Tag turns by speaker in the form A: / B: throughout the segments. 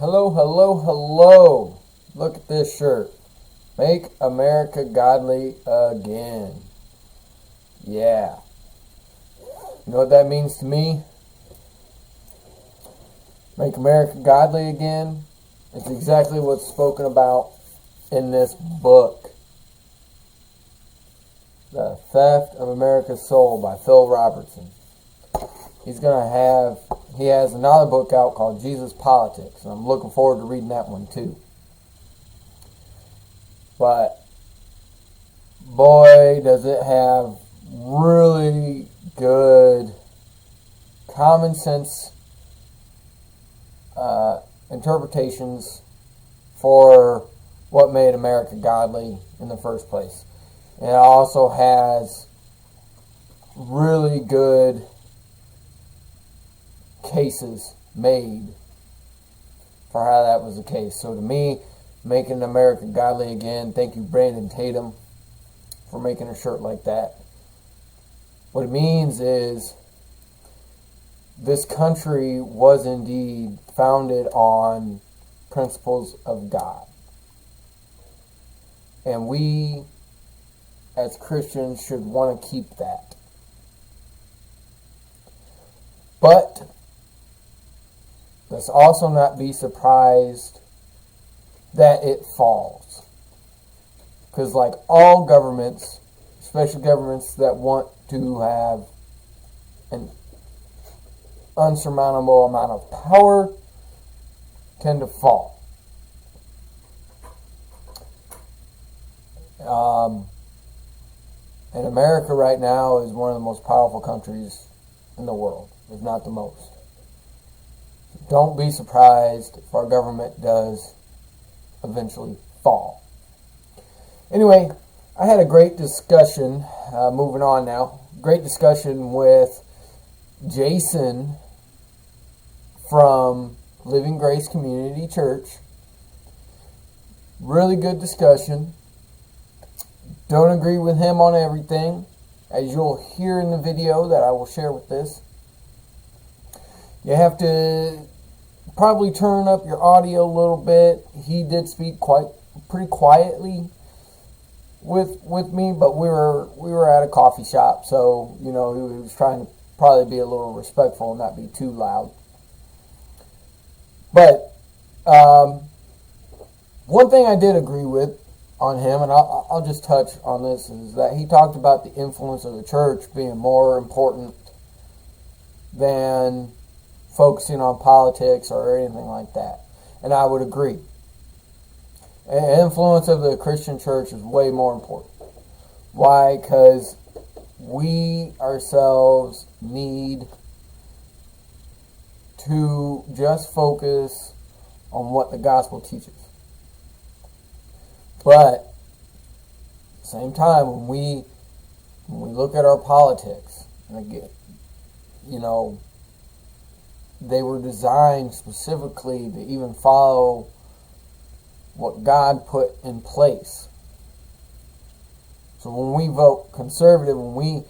A: Hello, hello, hello. Look at this shirt. Make America Godly Again. Yeah. You know what that means to me? Make America Godly Again. It's exactly what's spoken about in this book. The Theft of America's Soul by Phil Robertson. He has another book out called Jesus Politics, and I'm looking forward to reading that one too. But boy, does it have really good common sense interpretations for what made America godly in the first place. And it also has really good cases made for how that was the case. So to me, making America Godly Again, thank you Brandon Tatum for making a shirt like that. What it means is this country was indeed founded on principles of God. And we as Christians should want to keep that. But let's also not be surprised that it falls. Because like all governments, especially governments that want to have an unsurmountable amount of power, tend to fall. And America right now is one of the most powerful countries in the world, if not the most. Don't be surprised if our government does eventually fall. Anyway, I had a great discussion, moving on now, great discussion with Jason from Living Grace Community Church. Really good discussion. Don't agree with him on everything, as you'll hear in the video that I will share with this. You have to probably turn up your audio a little bit. He did speak pretty quietly with me, but we were at a coffee shop, so he was trying to probably be a little respectful and not be too loud. But one thing I did agree with on him, and I'll just touch on this, is that he talked about the influence of the church being more important than focusing on politics or anything like that. And I would agree. The influence of the Christian church is way more important. Why? Because we ourselves need to just focus on what the gospel teaches. But at the same time, when we look at our politics, and again, they were designed specifically to even follow what God put in place. So when we vote conservative, when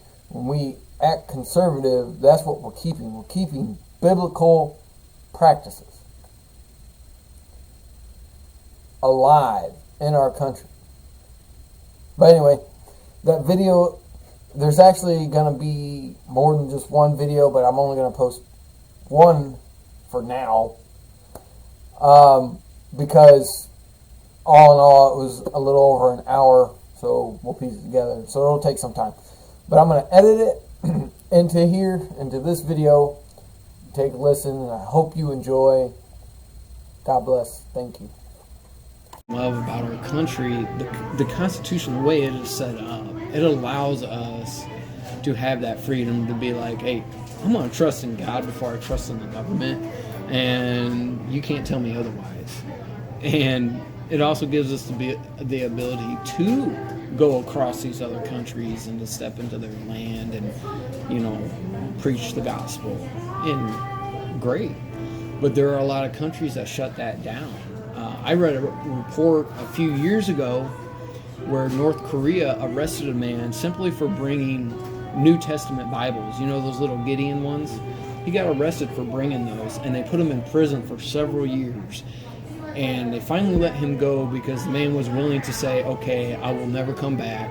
A: we act conservative, that's what we're keeping. We're keeping biblical practices alive in our country. But anyway, that video, there's actually going to be more than just one video, but I'm only going to post one for now, because all in all it was a little over an hour, so we'll piece it together, so it'll take some time. But I'm going to edit it into this video. Take a listen, and I hope you enjoy. God bless. Thank you.
B: Love about our country, the Constitution, the way it is set up, it allows us to have that freedom to be like, hey, I'm going to trust in God before I trust in the government, and you can't tell me otherwise. And it also gives us the ability to go across these other countries and to step into their land and, preach the gospel. And great. But there are a lot of countries that shut that down. I read a report a few years ago where North Korea arrested a man simply for bringing New Testament Bibles, those little Gideon ones. He got arrested for bringing those, and they put him in prison for several years. And they finally let him go because the man was willing to say, okay, I will never come back.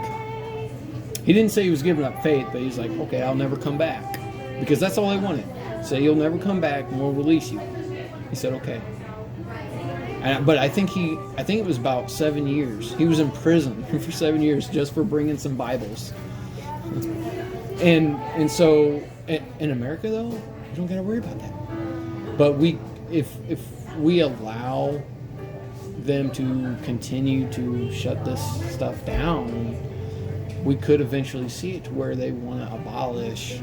B: He didn't say he was giving up faith, but he's like, okay, I'll never come back. Because that's all they wanted. Say, you'll never come back and we'll release you. He said, okay. But I think it was about 7 years. He was in prison for 7 years just for bringing some Bibles. And so in America, though, we don't got to worry about that. But if we allow them to continue to shut this stuff down, we could eventually see it to where they want to abolish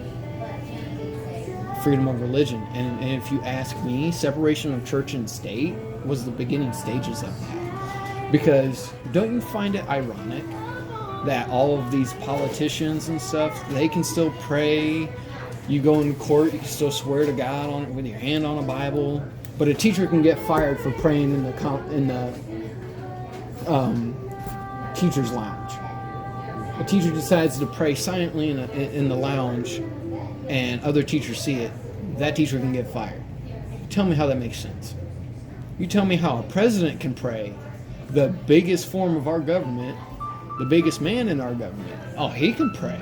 B: freedom of religion. And if you ask me, separation of church and state was the beginning stages of that. Because don't you find it ironic that all of these politicians and stuff, they can still pray? You go in court, you can still swear to God on it with your hand on a Bible, but a teacher can get fired for praying in the teacher's lounge. A teacher decides to pray silently in the lounge, and other teachers see it. That teacher can get fired. Tell me how that makes sense. You tell me how a president can pray, the biggest form of our government, the biggest man in our government. Oh, he can pray.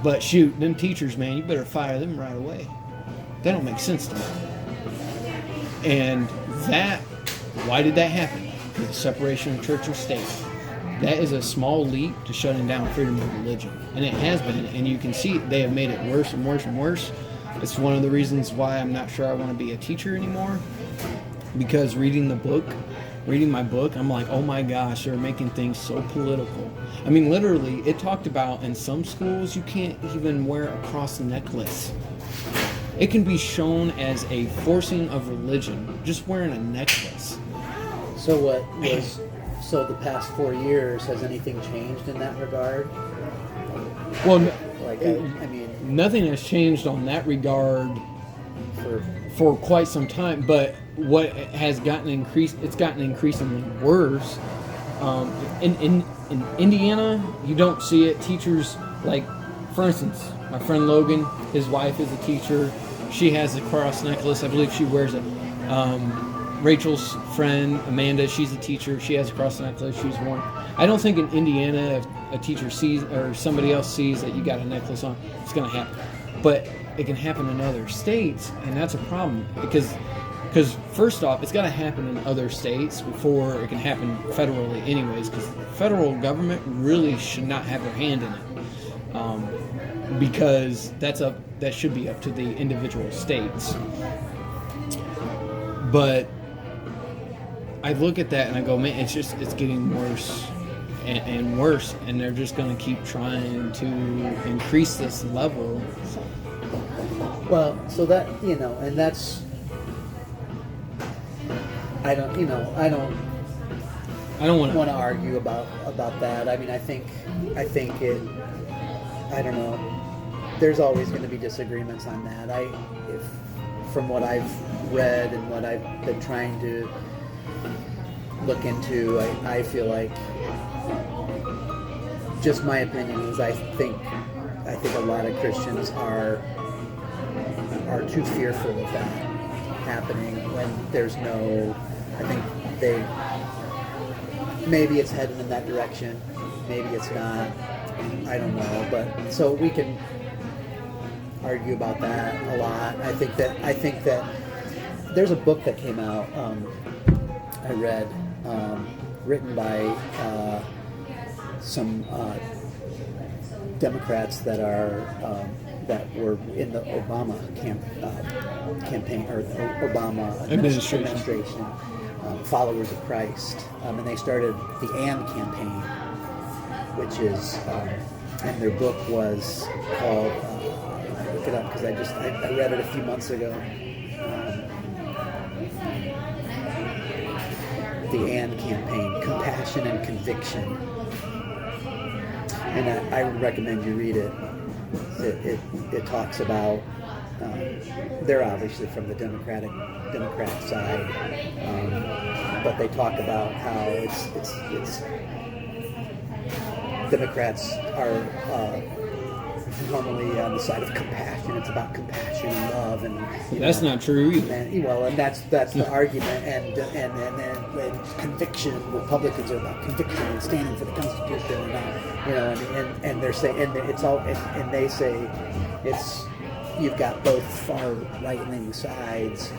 B: But shoot, them teachers, man, you better fire them right away. That don't make sense to me. And why did that happen? Because of separation of church and state. That is a small leap to shutting down freedom of religion. And it has been. And you can see they have made it worse and worse and worse. It's one of the reasons why I'm not sure I want to be a teacher anymore. Because reading my book, I'm like, oh my gosh, they're making things so political. I mean, literally, it talked about in some schools you can't even wear a cross necklace. It can be shown as a forcing of religion, just wearing a necklace.
C: So the past 4 years, has anything changed in that regard?
B: Well,
C: I mean,
B: nothing has changed on that regard for quite some time, but what has gotten increasingly worse. In Indiana, you don't see it. Teachers, like, for instance, my friend Logan, his wife is a teacher. She has a cross necklace. I believe she wears it. Rachel's friend, Amanda, she's a teacher. She has a cross necklace she's worn. I don't think in Indiana, if a teacher sees or somebody else sees that you got a necklace on, it's going to happen. But it can happen in other states, and that's a problem. Because first off, it's got to happen in other states before it can happen federally anyways, because the federal government really should not have their hand in it. Because that should be up to the individual states. But I look at that and I go, man, it's getting worse and worse, and they're just going to keep trying to increase this level.
C: well, so that, and that's, I don't want to argue about that. I mean, I think it, I don't know. There's always going to be disagreements on that. From what I've read and what I've been trying to look into, I feel like, just my opinion is, I think a lot of Christians are too fearful of that happening when there's no. I think maybe it's heading in that direction, maybe it's not. I don't know, but so we can argue about that a lot. I think that there's a book that came out, I read, written by some Democrats that were in the Obama campaign or Obama administration, followers of Christ, and they started the AND campaign, which is, and their book was called. Look it up because I read it a few months ago. The AND campaign, Compassion and Conviction, and I would recommend you read it. It talks about they're obviously from the Democrat side, but they talk about how it's Democrats are normally on the side of compassion. It's about compassion and love, and
B: That's not true either.
C: and that's the argument, and conviction. Republicans are about conviction and standing for the Constitution, and they're saying, and it's all, and they say it's, you've got both far right-leaning sides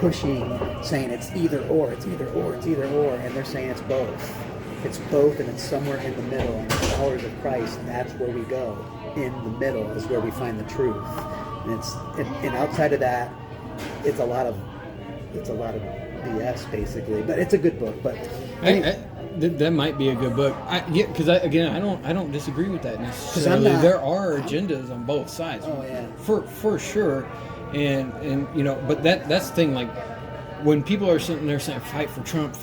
C: pushing, saying it's either or, it's either or, it's either or, and they're saying it's both. It's both, and it's somewhere in the middle. And the followers of Christ, that's where we go. In the middle is where we find the truth. And outside of that, it's a lot of BS basically. But it's a good book. But
B: that might be a good book. Because I don't disagree with that necessarily. There are agendas on both sides.
C: Oh yeah,
B: for sure. And but that's the thing. Like, when people are sitting there saying fight for Trump,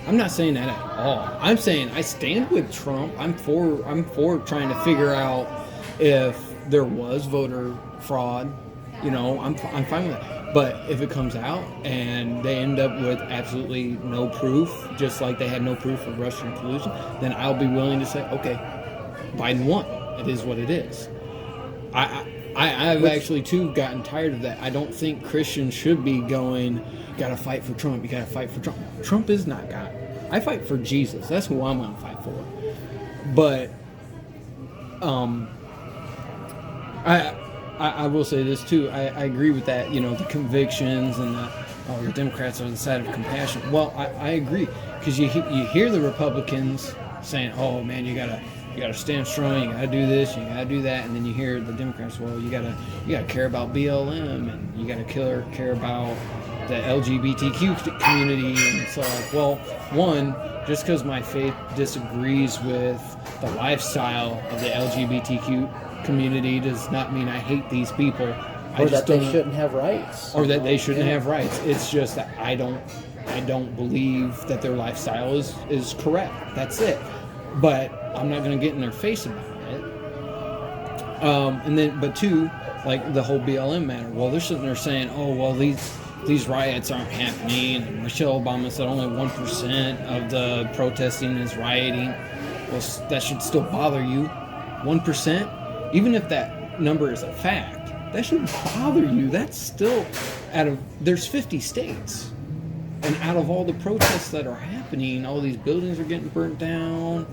B: I'm not saying that at all. I'm saying I stand with Trump. I'm for trying to figure out if there was voter fraud. I'm fine with that. But if it comes out and they end up with absolutely no proof, just like they had no proof of Russian collusion, then I'll be willing to say, okay, Biden won. It is what it is. I've actually too gotten tired of that. I don't think Christians should be going, you gotta fight for Trump, you gotta fight for Trump. Trump is not God. I fight for Jesus. That's who I'm gonna fight for. But I will say this too. I agree with that, the convictions and the Democrats are on the side of compassion. Well, I agree, because you hear the Republicans saying, oh man, you gotta stand strong, you gotta do this, you gotta do that, and then you hear the Democrats, well, you gotta care about BLM, and you gotta care about the LGBTQ community. And it's like, well, one, just because my faith disagrees with the lifestyle of the LGBTQ community does not mean I hate these people.
C: Or that they shouldn't have rights.
B: Or that they shouldn't have rights. It's just that I don't believe that their lifestyle is correct. That's it. But I'm not going to get in their face about it. But two, like the whole BLM matter. Well, they're sitting there saying, oh, well, these riots aren't happening. And Michelle Obama said only 1% of the protesting is rioting. Well, that should still bother you. 1%? Even if that number is a fact, that should bother you. That's still there's 50 states. And out of all the protests that are happening, all these buildings are getting burnt down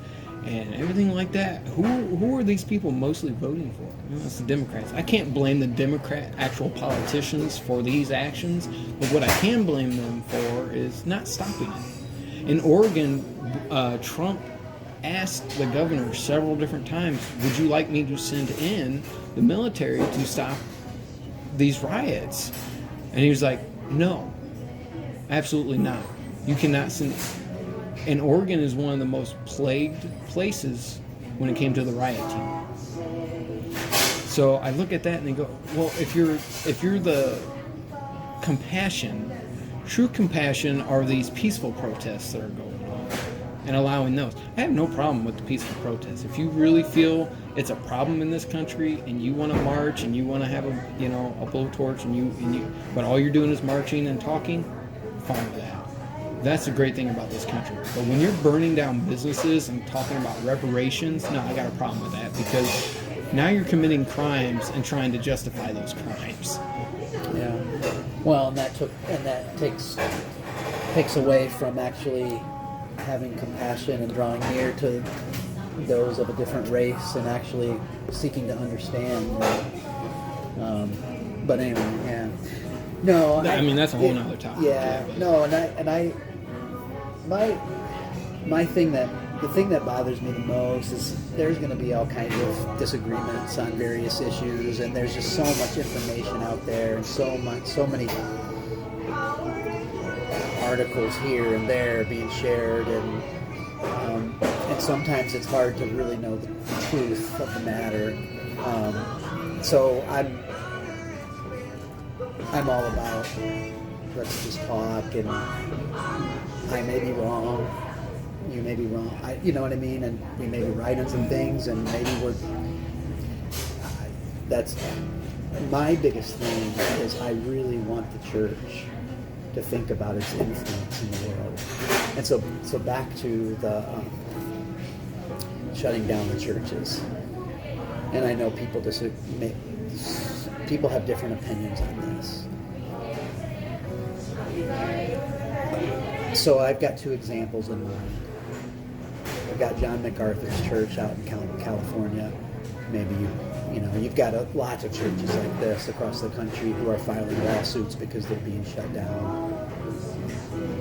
B: and everything like that. Who are these people mostly voting for? It's the Democrats. I can't blame the actual politicians for these actions, but what I can blame them for is not stopping it. In Oregon, Trump asked the governor several different times, would you like me to send in the military to stop these riots? And he was like, no. Absolutely not. You cannot send. And Oregon is one of the most plagued places when it came to the riot team. So I look at that and I go, well, if you're the compassion, true compassion are these peaceful protests that are going on and allowing those. I have no problem with the peaceful protests. If you really feel it's a problem in this country and you want to march and you want to have a blowtorch but all you're doing is marching and talking, fine with that. That's the great thing about this country. But when you're burning down businesses and talking about reparations, no, I got a problem with that, because now you're committing crimes and trying to justify those crimes.
C: Yeah. Well, and that takes away from actually having compassion and drawing near to those of a different race and actually seeking to understand. But anyway, yeah. No,
B: I mean that's a whole nother topic.
C: Yeah, no, my thing the thing that bothers me the most is there's going to be all kinds of disagreements on various issues, and there's just so much information out there, and so many articles here and there being shared, and sometimes it's hard to really know the truth of the matter. So I'm all about let's just talk, and I may be wrong, you may be wrong, you know what I mean, and we may be right on some things, and maybe that's my biggest thing, is I really want the church to think about its influence in the world. And so back to the shutting down the churches. And I know people have different opinions on this. So I've got two examples in mind. I've got John MacArthur's church out in California. Maybe you've got lots of churches like this across the country who are filing lawsuits because they're being shut down.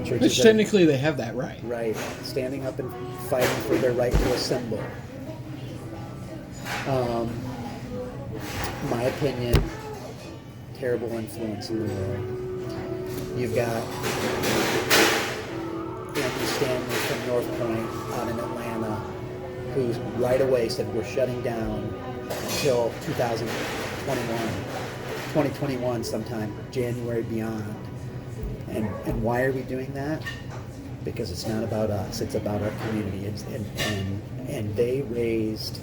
C: Churches
B: Which technically they have that right.
C: Right, standing up and fighting for their right to assemble. My opinion, terrible influence in the world. You've got Anthony Stanley from North Point out in Atlanta, who right away said we're shutting down until 2021 sometime, January beyond. And why are we doing that? Because it's not about us, it's about our community. And they raised,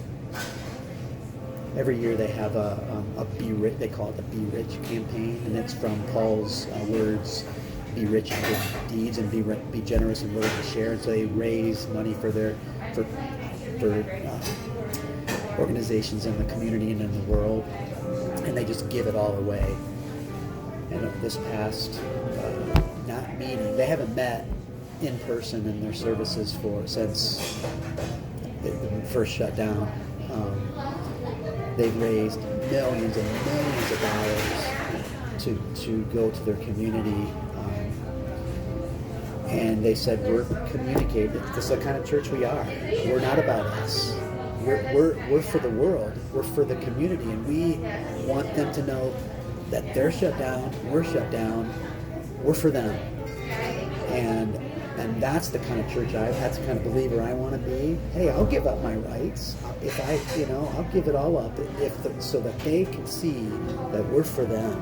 C: every year they have a Be Rich, they call it the Be Rich campaign, and it's from Paul's words, be rich in good deeds and be generous and willing to share. And so they raise money for organizations in the community and in the world, and they just give it all away. And this past not meeting, they haven't met in person in their services since the first shutdown. They've raised millions and millions of dollars to go to their community. And they said, we're communicating. This is the kind of church we are. We're not about us. We're for the world. We're for the community. And we want them to know that they're shut down, we're shut down, we're for them. And that's the kind of church that's the kind of believer I want to be. Hey, I'll give up my rights. I'll give it all up so that they can see that we're for them.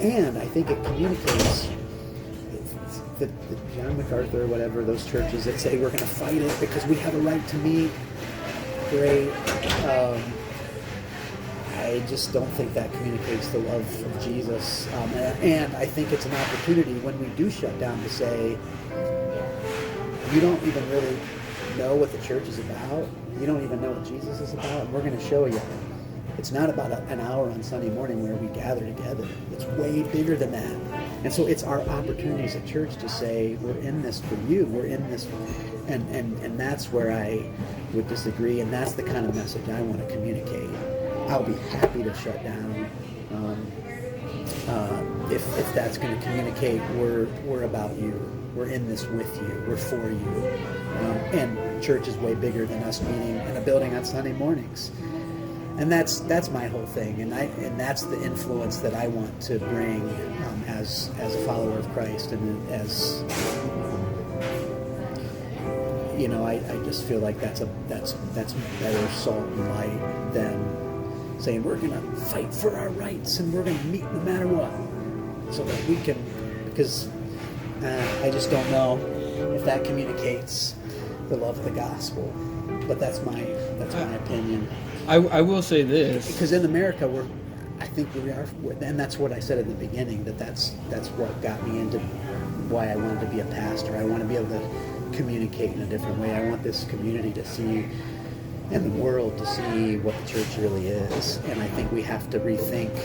C: And I think it communicates the John MacArthur or whatever, those churches that say we're going to fight it because we have a right to meet. Great. I just don't think that communicates the love of Jesus. And I think it's an opportunity when we do shut down to say, you don't even really know what the church is about. You don't even know what Jesus is about. And we're going to show you. It's not about an hour on Sunday morning where we gather together. It's way bigger than that. And so it's our opportunity as a church to say, we're in this for you. We're in this. And that's where I would disagree. And that's the kind of message I want to communicate. I'll be happy to shut down if that's going to communicate we're about you. We're in this with you. We're for you. And church is way bigger than us meeting in a building on Sunday mornings. And that's my whole thing, and that's the influence that I want to bring as a follower of Christ, and as I just feel like that's better salt and light than saying we're going to fight for our rights and we're going to meet no matter what, so that we can, because I just don't know if that communicates the love of the gospel. But that's my opinion.
B: I will say this,
C: because in America I think we are, and that's what I said at the beginning, that's what got me into why I wanted to be a pastor. I want to be able to communicate in a different way. I want this community to see, and the world to see, what the church really is. And I think we have to rethink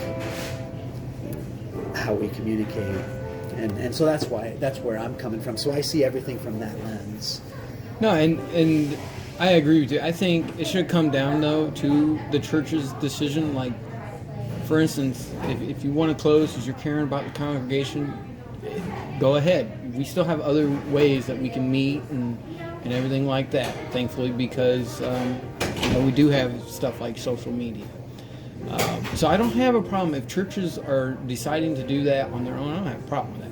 C: how we communicate. And so that's where I'm coming from. So I see everything from that lens.
B: No, and I agree with you. I think it should come down, though, to the church's decision. Like, for instance, if you want to close because you're caring about the congregation, go ahead. We still have other ways that we can meet and everything like that, thankfully, because we do have stuff like social media. So I don't have a problem if churches are deciding to do that on their own. I don't have a problem with that.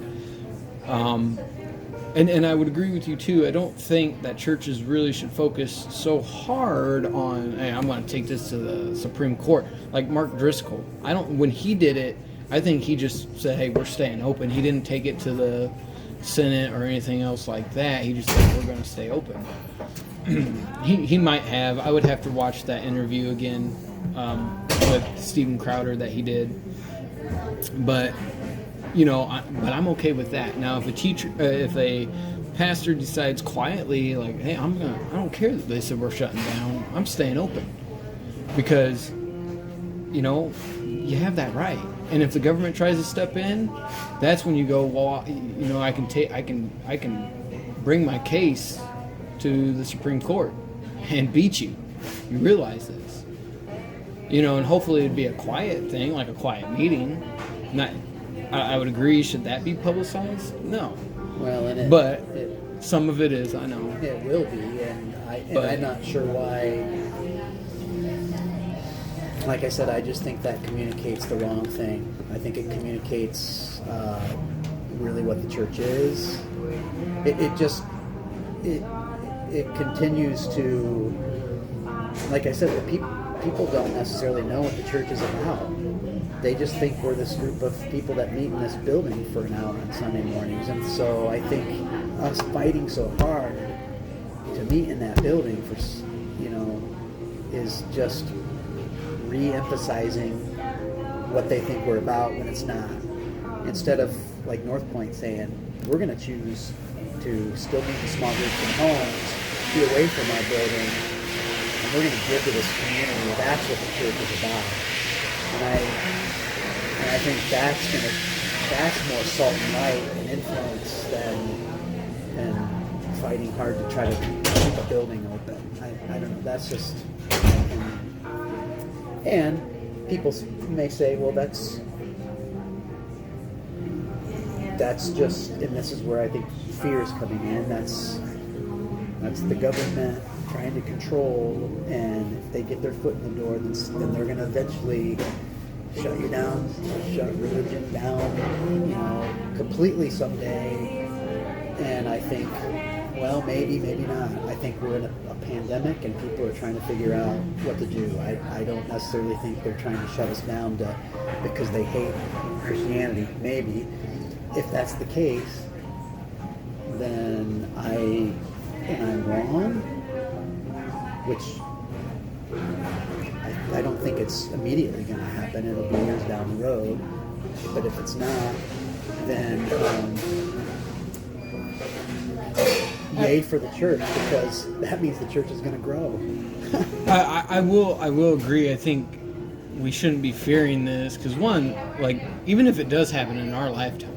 B: And I would agree with you too. I don't think that churches really should focus so hard on, hey, I'm going to take this to the Supreme Court. Like Mark Driscoll. When he did it, I think he just said, hey, we're staying open. He didn't take it to the Senate or anything else like that. He just said, we're going to stay open. He might have. I would have to watch that interview again with Steven Crowder that he did. But but I'm okay with that. Now, if a pastor decides quietly, like, hey, I don't care that they said we're shutting down. I'm staying open. because you have that right. And if the government tries to step in, that's when you go, well, I can bring my case to the Supreme Court and beat you. You realize this, and hopefully it'd be a quiet thing, like a quiet meeting. Not, I would agree. Should that be publicized? No.
C: Well,
B: but some of it is. I know
C: it will be, and I'm not sure why. Like I said, I just think that communicates the wrong thing. I think it communicates really what the church is. It continues to, like I said, people don't necessarily know what the church is about. They just think we're this group of people that meet in this building for an hour on Sunday mornings. And so I think us fighting so hard to meet in that building is just re-emphasizing what they think we're about when it's not. Instead of, like North Point saying, we're going to choose to still meet in small groups and homes, be away from our building, and we're going to give to this community. That's what the church is about. And I think that's more salt and light and influence than fighting hard to try to keep a building open. I don't know. That's just. And people may say, well, that's just, and this is where I think fear is coming in. That's the government trying to control, and if they get their foot in the door, then they're going to eventually shut you down, shut religion down, completely someday. And I think, well, maybe not. I think we're in a pandemic, and people are trying to figure out what to do. I don't necessarily think they're trying to shut us down because they hate Christianity. Maybe. If that's the case, then I'm wrong, which I don't think it's immediately going to happen. It'll be years down the road. But if it's not, then yay for the church, because that means the church is going to grow.
B: I will agree. I think we shouldn't be fearing this because, one, like, even if it does happen in our lifetime,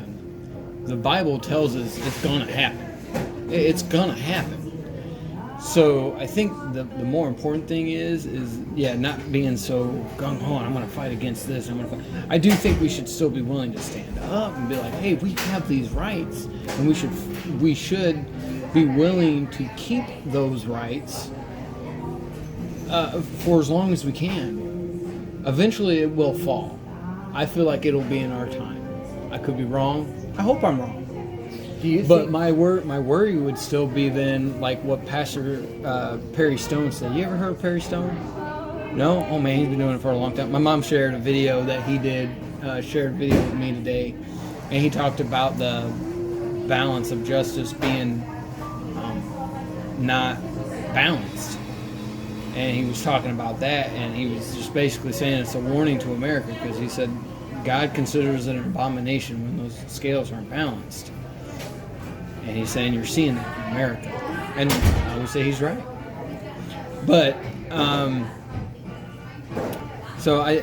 B: the Bible tells us it's going to happen. It's going to happen. So I think the more important thing is not being so gung-ho, I'm going to fight against this. I do think we should still be willing to stand up and be like, hey, we have these rights, and we should be willing to keep those rights for as long as we can. Eventually it will fall. I feel like it'll be in our time. I could be wrong. I hope I'm wrong. But my worry would still be then, like what Pastor Perry Stone said. You ever heard of Perry Stone? No? Oh man, he's been doing it for a long time. My mom shared a video that he did, shared a video with me today, and he talked about the balance of justice being not balanced. And he was talking about that, and he was just basically saying it's a warning to America, because he said God considers it an abomination when those scales aren't balanced. And he's saying you're seeing that in America. And I would say he's right. But, so I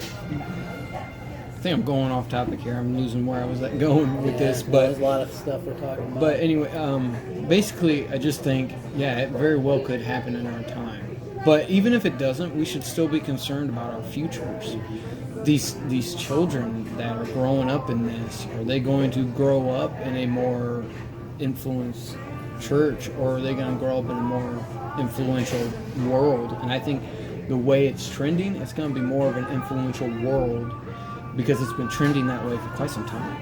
B: think I'm going off topic here. I'm losing where I was going with this. But
C: there's a lot of stuff we're talking about.
B: But anyway, basically, I just think, it very well could happen in our time. But even if it doesn't, we should still be concerned about our futures. These children that are growing up in this, are they going to grow up in a more influenced church, or are they going to grow up in a more influential world? And I think the way it's trending, it's going to be more of an influential world, because it's been trending that way for quite some time,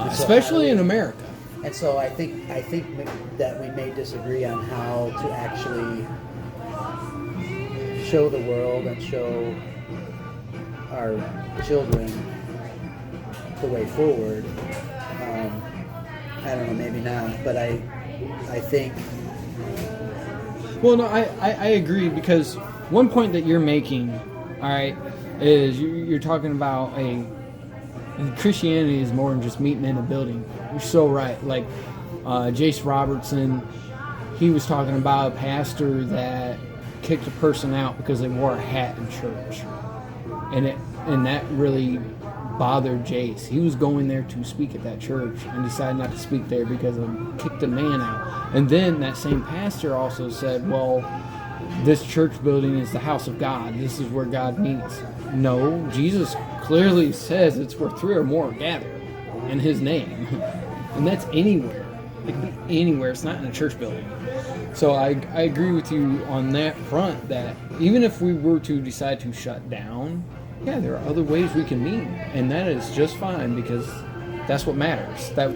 B: especially in America.
C: And so I think that we may disagree on how to actually show the world and show our children the way forward. I don't know, maybe not, but I think...
B: Well, no, I agree, because one point that you're making, all right, is you're talking about Christianity is more than just meeting in a building. You're so right. Like Jace Robertson, he was talking about a pastor that kicked a person out because they wore a hat in church, and that really bothered Jace. He was going there to speak at that church and decided not to speak there because of kicked a man out. And then that same pastor also said, well, this church building is the house of God. This is where God meets. No, Jesus clearly says it's where 3 or more are gathered in his name. And that's anywhere. It could be anywhere. It's not in a church building. So I agree with you on that front that even if we were to decide to shut down, yeah, there are other ways we can meet. And that is just fine because that's what matters. That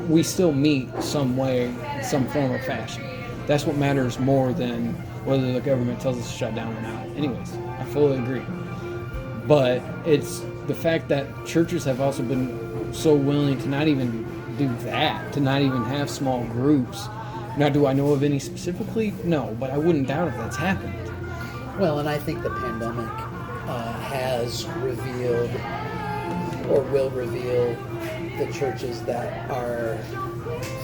B: we still meet some way, some form or fashion. That's what matters more than whether the government tells us to shut down or not. Anyways, I fully agree. But it's the fact that churches have also been so willing to not even do that, to not even have small groups. Now, do I know of any specifically? No, but I wouldn't doubt if that's happened.
C: Well, and I think the pandemic has revealed or will reveal the churches that are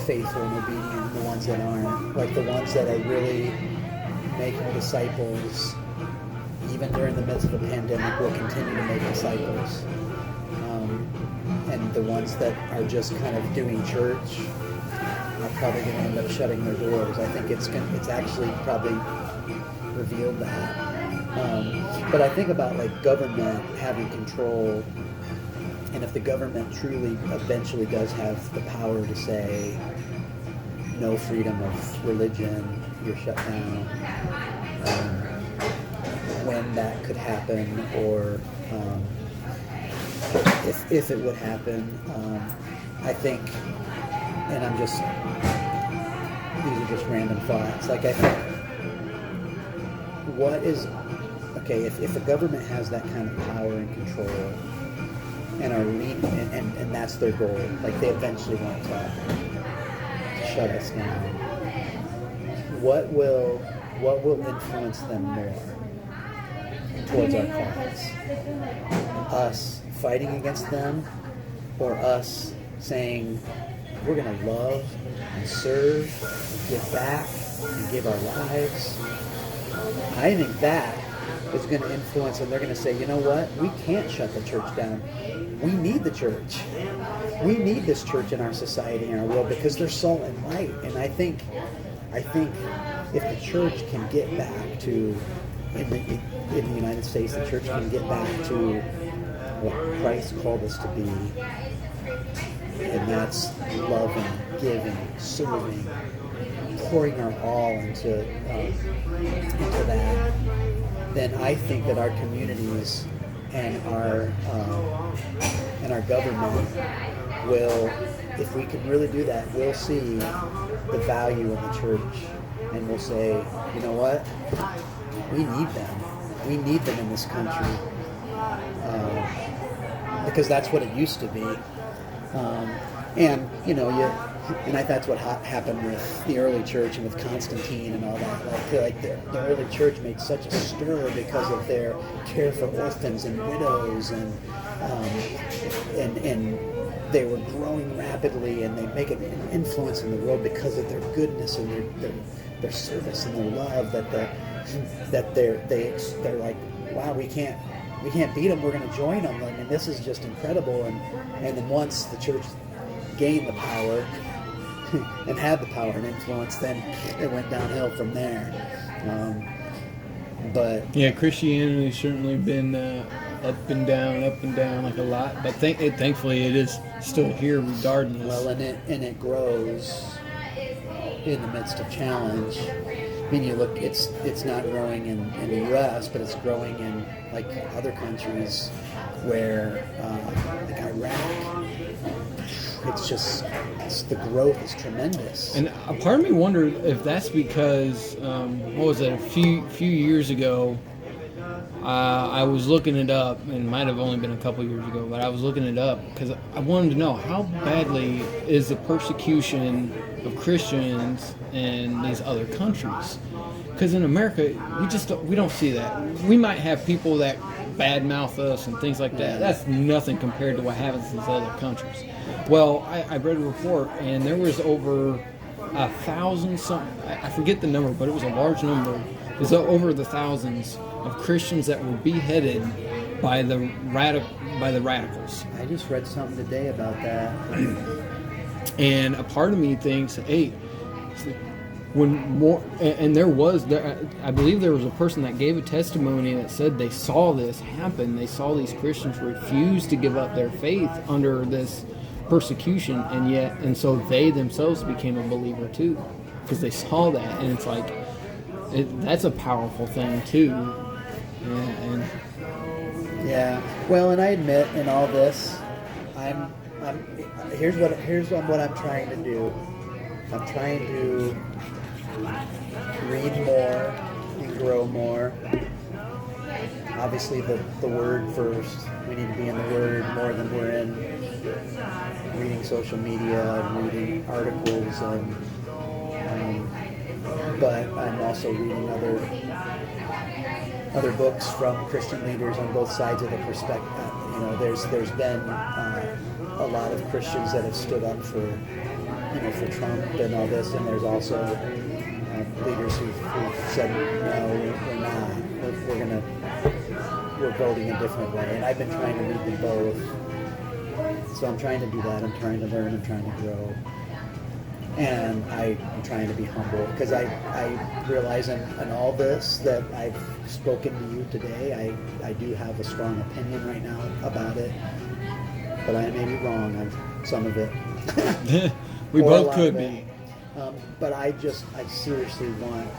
C: faithful and obedient and the ones that aren't. Like the ones that are really making disciples, even during the midst of a pandemic, will continue to make disciples. And the ones that are just kind of doing church are probably going to end up shutting their doors. I think it's actually probably revealed that. But I think about like government having control, and if the government truly eventually does have the power to say no freedom of religion, you're shut down, when that could happen, or if it would happen, I think, and these are just random thoughts, like I think, if the government has that kind of power and control and are leading, and that's their goal, like they eventually want to shut us down, what will influence them more towards our cause? Us fighting against them, or us saying we're going to love and serve and give back and give our lives? I think that is going to influence, and they're going to say, you know what, we can't shut the church down. We need the church. We need this church in our society and our world because they're salt and light. And I think if the church can get back to, in the United States, the church can get back to what Christ called us to be, and that's loving, giving, serving, pouring our all into that, then I think that our communities and our government will, if we can really do that, we'll see the value in the church, and we'll say, you know what, we need them. We need them in this country, because that's what it used to be. And that's what happened with the early church and with Constantine and all that. Like the early church made such a stir because of their care for orphans and widows, and they were growing rapidly, and they make an influence in the world because of their goodness and their service and their love. That they're like, wow, we can't beat them. We're going to join them. I mean, this is just incredible. And then once the church gained the power and had the power and influence, then it went downhill from there. But
B: yeah, Christianity's certainly been up and down like a lot. But thankfully, it is still here regardless.
C: Well, and it grows in the midst of challenge. I mean, you look, it's not growing in the U.S., but it's growing in like other countries where, like Iraq. The growth is tremendous.
B: And a part of me wondered if that's because, a few years ago, I was looking it up, and it might have only been a couple years ago, but I was looking it up because I wanted to know how badly is the persecution of Christians in these other countries. Because in America, we don't see that. We might have people that badmouth us and things like that. That's nothing compared to what happens in these other countries. Well, I read a report, and there was over 1,000 something. I forget the number, but it was a large number is over the thousands of Christians that were beheaded by the radicals.
C: I just read something today about that.
B: And a part of me thinks, hey, when more, and I believe there was a person that gave a testimony that said they saw this happen. They saw these Christians refuse to give up their faith under this persecution, and so they themselves became a believer too, because they saw that, and it's like, that's a powerful thing too.
C: Yeah. Well, and I admit in all this, here's what I'm trying to do. I'm trying to read more and grow more. Obviously, the Word first. We need to be in the Word more than we're in reading social media and reading articles. But I'm also reading other books from Christian leaders on both sides of the perspective. You know, there's been a lot of Christians that have stood up for Trump and all this, and there's also leaders who've said, no, we're not. We're voting a different way. And I've been trying to read them both. So I'm trying to do that. I'm trying to learn. I'm trying to grow. And I'm trying to be humble, because I realize in all this that I've spoken to you today, I do have a strong opinion right now about it, but I may be wrong on some of it.
B: We both could be.
C: But I seriously want,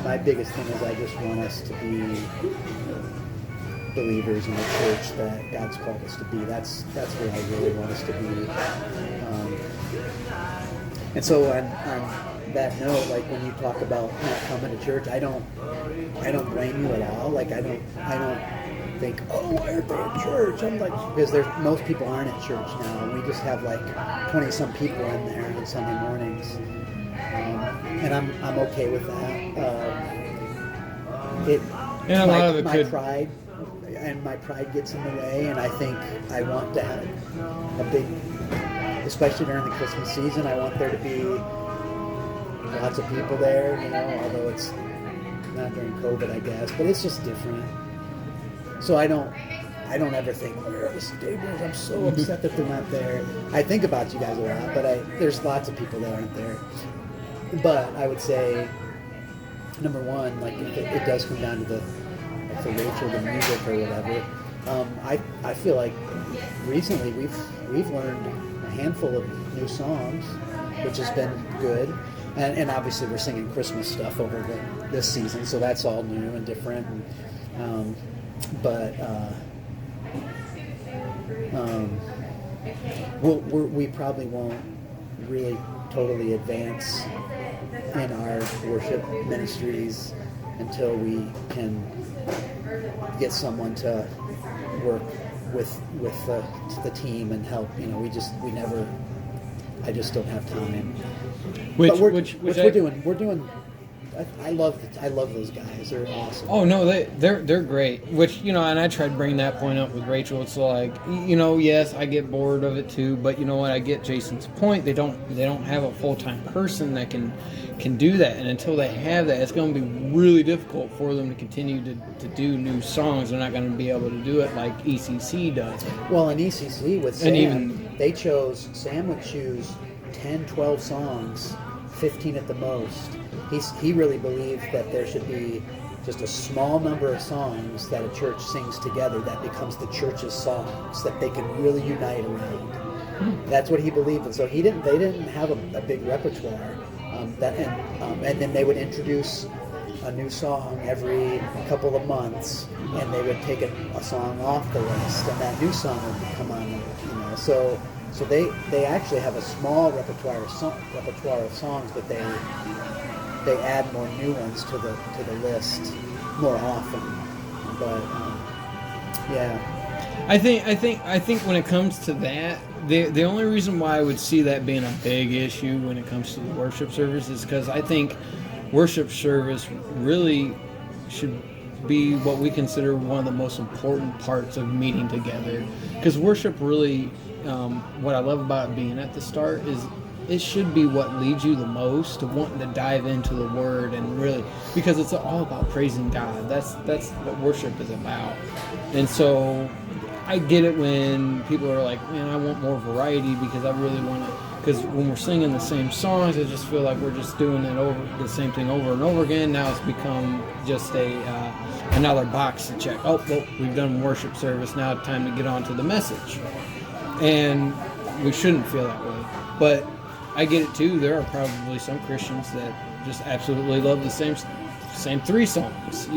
C: my biggest thing is I just want us to be believers in the church that God's called us to be. That's where I really want us to be. And so on that note, like when you talk about not coming to church, I don't blame you at all. Like I don't think, oh, why aren't they at church? I'm like, because most people aren't at church now. We just have like 20-some people in there on Sunday mornings, and I'm okay with that. My pride gets in the way, and I think I want to have a big, especially during the Christmas season, I want there to be lots of people there, although it's not during COVID, I guess, but it's just different. So I don't ever think, where are the stables? I'm so upset that they're not there. I think about you guys a lot, but there's lots of people that aren't there. But I would say, number one, like if it does come down to the Rachel, the music or whatever, I feel like recently we've learned a handful of new songs, which has been good, and obviously we're singing Christmas stuff over this season, so that's all new and different. We probably won't really totally advance in our worship ministries until we can get someone to work with the team and help. I just don't have time. Which we're doing. I love those guys. They're awesome.
B: Oh no, they're great. Which and I tried to bring that point up with Rachel. It's like yes, I get bored of it too. But you know what? I get Jason's point. They don't have a full-time person that can do that. And until they have that, it's going to be really difficult for them to continue to do new songs. They're not going to be able to do it like ECC does.
C: Well, in ECC with Sam, Sam would choose 10, 12 songs, 15 at the most. He really believed that there should be just a small number of songs that a church sings together that becomes the church's songs that they can really unite around. That's what he believed, and so they didn't have a big repertoire. And then they would introduce a new song every couple of months, and they would take a song off the list, and that new song would come on. So they actually have a small repertoire of songs, but they add more new ones to the list more often. But yeah, I
B: think when it comes to that, the only reason why I would see that being a big issue when it comes to the worship service is because I think worship service really should be what we consider one of the most important parts of meeting together. Because worship really, what I love about being at the start is it should be what leads you the most to wanting to dive into the Word and really, because it's all about praising God. That's what worship is about. And so I get it when people are like, man, I want more variety because I really want to. Because when we're singing the same songs, I just feel like we're just doing the same thing over and over again. Now it's become just another box to check. Oh, well, we've done worship service. Now it's time to get on to the message. And we shouldn't feel that way. But I get it too. There are probably some Christians that just absolutely love the same 3 songs.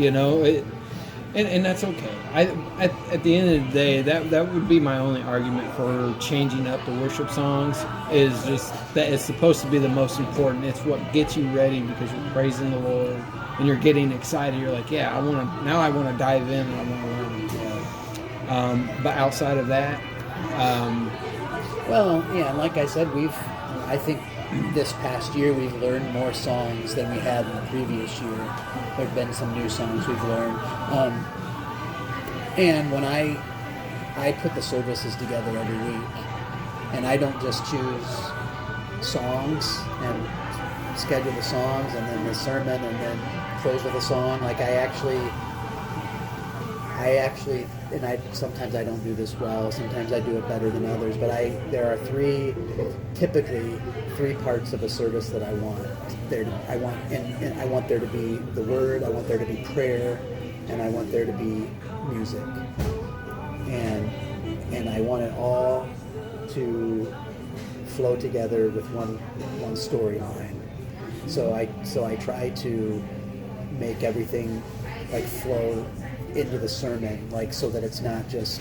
B: And that's okay. At the end of the day, that would be my only argument for changing up the worship songs, is just that it's supposed to be the most important. It's what gets you ready because you're praising the Lord and you're getting excited. You're like, yeah, I want to dive in and I want to learn. But outside of that,
C: like I said, I think this past year we've learned more songs than we had in the previous year. There have been some new songs we've learned. And when I put the services together every week, and I don't just choose songs and schedule the songs and then the sermon and then close with a song. Like I actually, and sometimes I don't do this well. Sometimes I do it better than others. But there are typically three parts of a service that I want. I want there to be the Word. I want there to be prayer, and I want there to be music. And I want it all to flow together with one storyline. So I try to make everything like flow into the sermon, like so that it's not just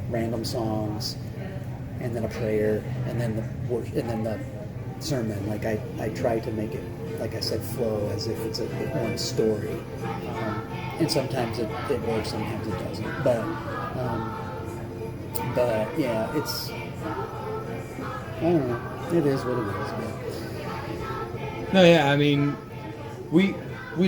C: random songs and then a prayer and then the sermon. Like I try to make it, like I said, flow as if it's one story. And sometimes it works, sometimes it doesn't. But yeah, it's, I don't know. It is what it is.
B: No, yeah, I mean, we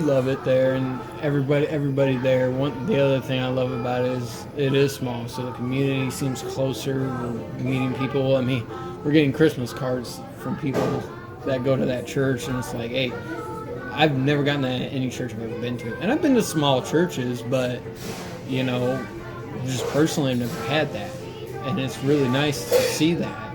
B: love it there, and everybody there. The other thing I love about it is it is small, so the community seems closer. We're meeting people. I mean, we're getting Christmas cards from people that go to that church, and it's like, hey, I've never gotten that at any church I've ever been to, and I've been to small churches, but just personally, I've never had that, and it's really nice to see that.